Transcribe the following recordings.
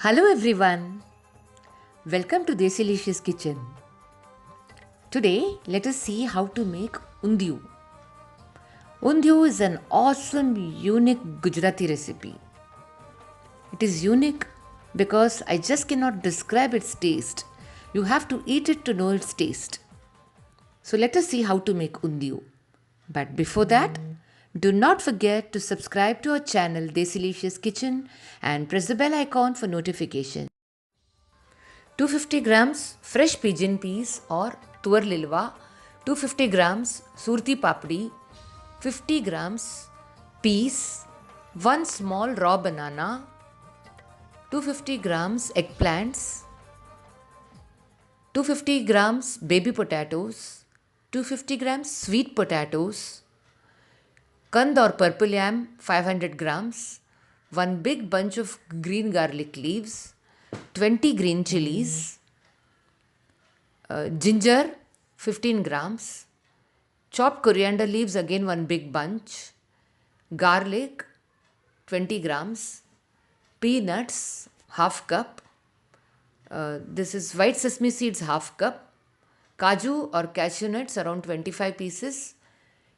Hello everyone, welcome to Desilicious Kitchen. Today, let us see how to make undiyu. Undiyu is an awesome, unique Gujarati recipe. It is unique because I just cannot describe its taste. You have to eat it to know its taste. So let us see how to make undiyu. But before that, do not forget to subscribe to our channel Desilicious Kitchen and press the bell icon for notification. 250 grams fresh pigeon peas or tuar lilwa, 250 grams surti papdi, 50 grams peas, 1 small raw banana, 250 grams eggplants, 250 grams baby potatoes, 250 grams sweet potatoes, kand or purple yam 500 grams, 1 big bunch of green garlic leaves, 20 green chilies, ginger 15 grams, chopped coriander leaves again 1 big bunch, garlic 20 grams, peanuts half cup, this is white sesame seeds half cup, kaju or cashew nuts around 25 pieces,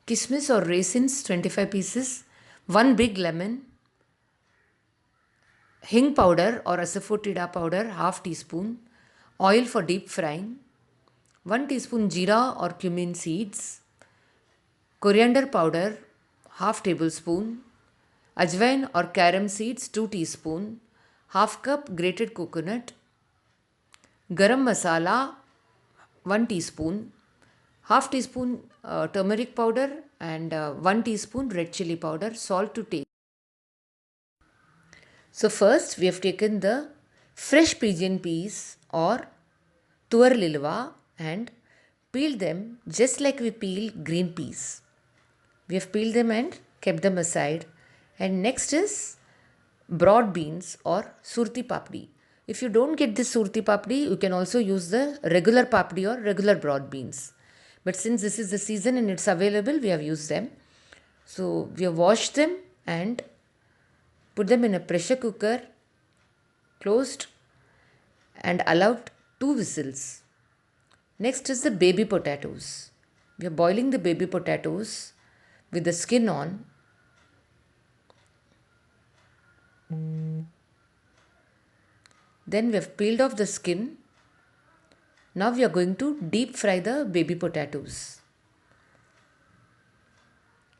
kismis or raisins 25 pieces, 1 big lemon, hing powder or asafoetida powder half teaspoon, oil for deep frying, 1 teaspoon jeera or cumin seeds, coriander powder half tablespoon, ajwain or carom seeds 2 teaspoon, half cup grated coconut, garam masala 1 teaspoon, half teaspoon turmeric powder and 1 teaspoon red chili powder, salt to taste. So first we have taken the fresh pigeon peas or tuar lilwa and peeled them just like we peel green peas. We have peeled them and kept them aside. And next is broad beans or surti papdi. If you don't get this surti papdi, you can also use the regular papdi or regular broad beans. But since this is the season and it's available, we have used them. So we have washed them and put them in a pressure cooker, closed and allowed 2 whistles. Next is the baby potatoes. We are boiling the baby potatoes with the skin on. Then we have peeled off the skin. Now we are going to deep fry the baby potatoes.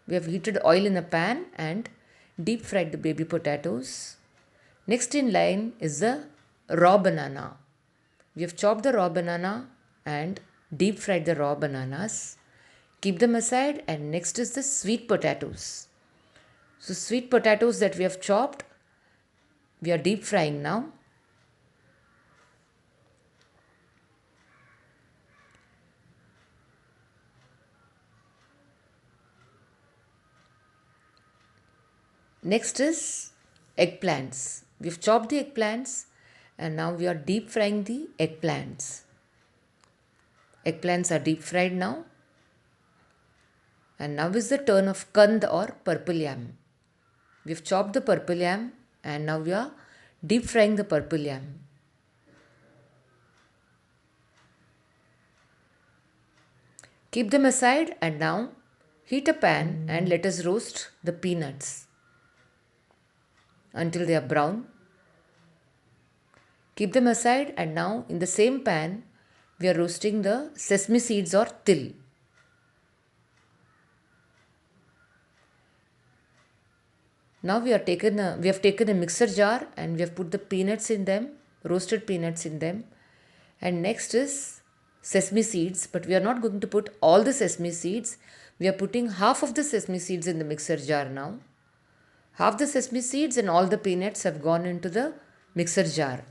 We have heated oil in a pan and deep fried the baby potatoes. Next in line is the raw banana. We have chopped the raw banana and deep fried the raw bananas. Keep them aside, and next is the sweet potatoes. So sweet potatoes that we have chopped, we are deep frying now. Next is eggplants. We've chopped the eggplants and now we are deep frying the eggplants. Eggplants are deep fried now. And now is the turn of kand or purple yam. We've chopped the purple yam and now we are deep frying the purple yam. Keep them aside and now heat a pan and let us roast the peanuts until they are brown. Keep them aside and now in the same pan we are roasting the sesame seeds or til. Now we have taken a mixer jar and we have put the peanuts in them, roasted peanuts in them. And next is sesame seeds, but we are not going to put all the sesame seeds. We are putting half of the sesame seeds in the mixer jar now. Half the sesame seeds and all the peanuts have gone into the mixer jar.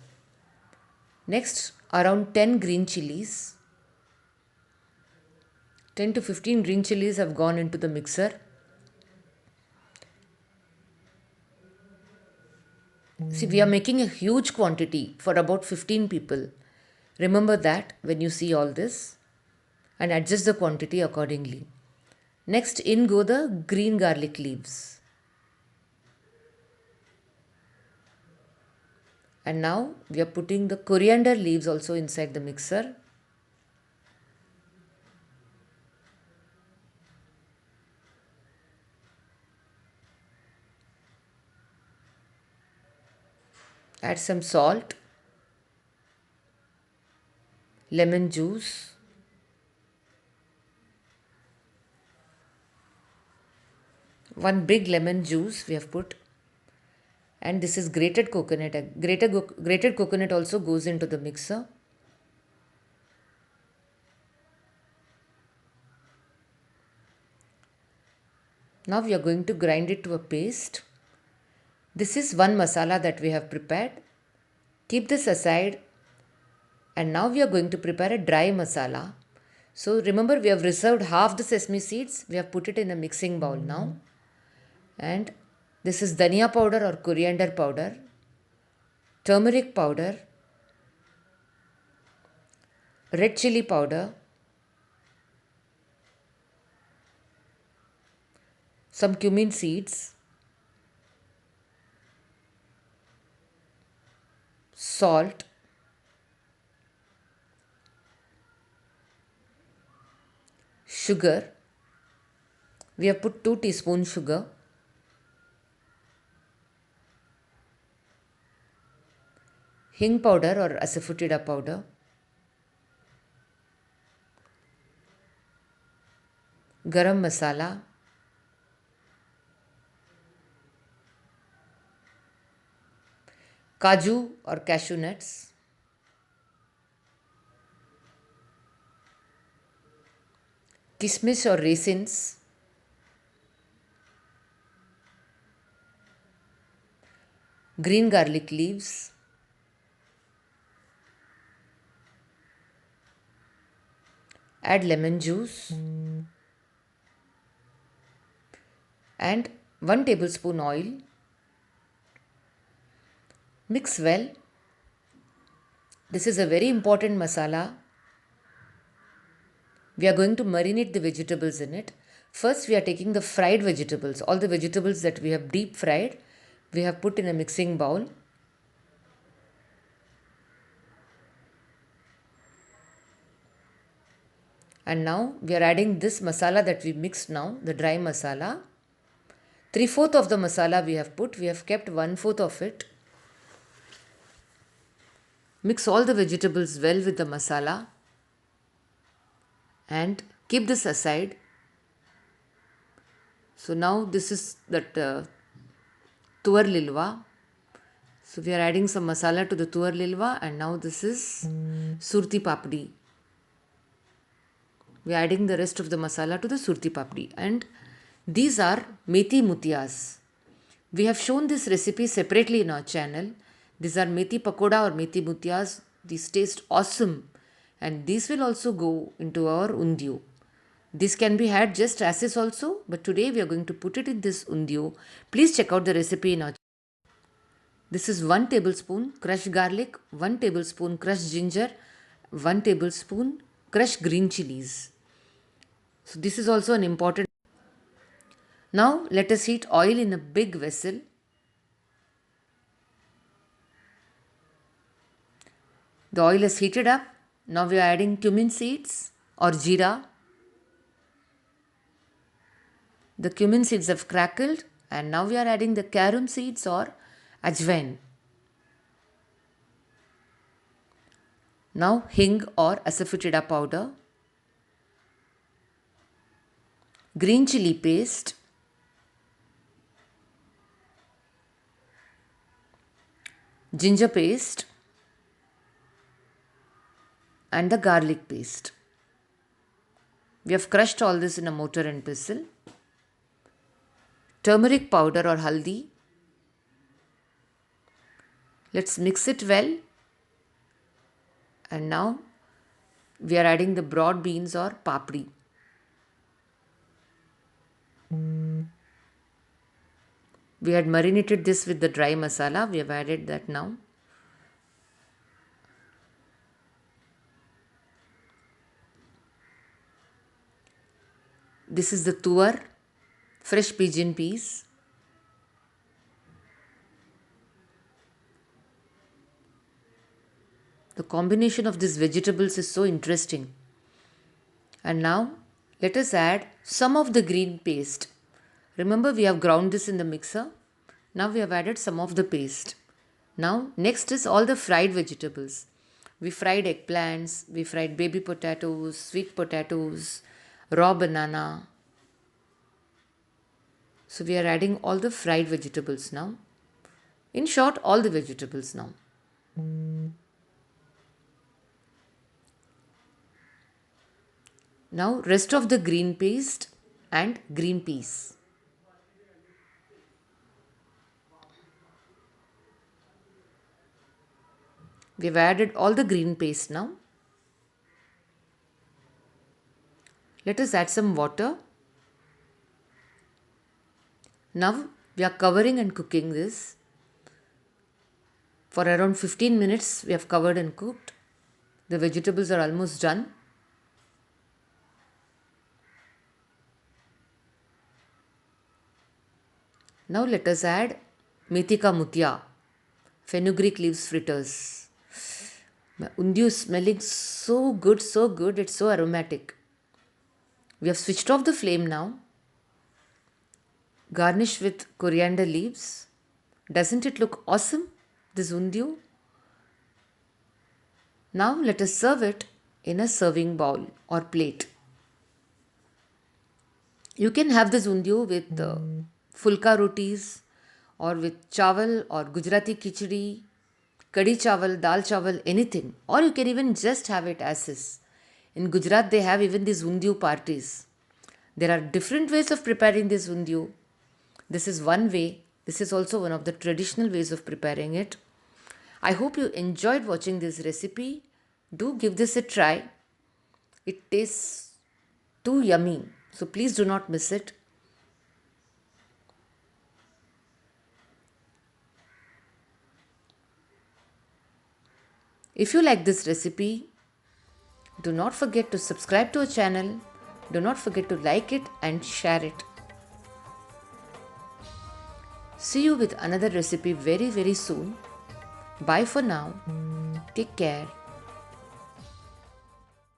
Next, around 10 green chilies. 10 to 15 green chilies have gone into the mixer. See, we are making a huge quantity for about 15 people. Remember that when you see all this and adjust the quantity accordingly. Next, in go the green garlic leaves. And now we are putting the coriander leaves also inside the mixer. Add some salt, lemon juice, one big lemon juice we have put, and this is grated coconut. Grated coconut also goes into the mixer. Now we are going to grind it to a paste. This is one masala that we have prepared. Keep this aside, and now we are going to prepare a dry masala. So remember, we have reserved half the sesame seeds. We have put it in a mixing bowl now. And this is dhania powder or coriander powder, turmeric powder, red chili powder, some cumin seeds, salt, sugar. We have put 2 teaspoons sugar, hing powder or asafoetida powder, garam masala, kaju or cashew nuts, kismis or raisins, green garlic leaves, add lemon juice, and 1 tablespoon oil. Mix well. This is a very important masala. We are going to marinate the vegetables in it. First, we are taking the fried vegetables. All the vegetables that we have deep fried, we have put in a mixing bowl. And now we are adding this masala that we mixed now, the dry masala. 3/4 of the masala we have put. We have kept 1/4 of it. Mix all the vegetables well with the masala and keep this aside. So now this is that tuvar lilwa. So we are adding some masala to the tuvar lilwa, and now this is surti papdi. We are adding the rest of the masala to the surti papdi, and these are methi mutiyas. We have shown this recipe separately in our channel. These are methi pakoda or methi mutiyas. These taste awesome, and these will also go into our undiyo. This can be had just as is also, but today we are going to put it in this undiyo. Please check out the recipe in our channel. This is 1 tablespoon crushed garlic, 1 tablespoon crushed ginger, 1 tablespoon crushed green chilies. So this is also an important. Now let us heat oil in a big vessel. The oil is heated up. Now we are adding cumin seeds or jeera. The cumin seeds have crackled, and now we are adding the carom seeds or ajwain. Now hing or asafoetida powder, green chili paste, ginger paste, and the garlic paste. We have crushed all this in a mortar and pestle. Turmeric powder or haldi. Let's mix it well. And now we are adding the broad beans or papdi. We had marinated this with the dry masala. We have added that now. This is the tuvar, fresh pigeon peas. The combination of these vegetables is so interesting. And now let us add some of the green paste. Remember, we have ground this in the mixer. Now we have added some of the paste. Now next is all the fried vegetables. We fried eggplants, we fried baby potatoes, sweet potatoes, raw banana. So we are adding all the fried vegetables now. In short, all the vegetables now. Now rest of the green paste and green peas. We have added all the green paste now. Let us add some water. Now we are covering and cooking this. For around 15 minutes we have covered and cooked. The vegetables are almost done. Now let us add methi ka mutia, fenugreek leaves fritters. My undiyu is smelling so good, it's so aromatic. We have switched off the flame now. Garnish with coriander leaves. Doesn't it look awesome, this undiyu? Now let us serve it in a serving bowl or plate. You can have this undiyu with fulka rotis or with chawal or Gujarati khichdi, kadi chawal, dal chawal, anything. Or you can even just have it as is. In Gujarat they have even these undiyu parties. There are different ways of preparing this undiyu. This is one way. This is also one of the traditional ways of preparing it. I hope you enjoyed watching this recipe. Do give this a try. It tastes too yummy. So please do not miss it. If you like this recipe, do not forget to subscribe to our channel. Do not forget to like it and share it. See you with another recipe very soon. Bye for now. Take care.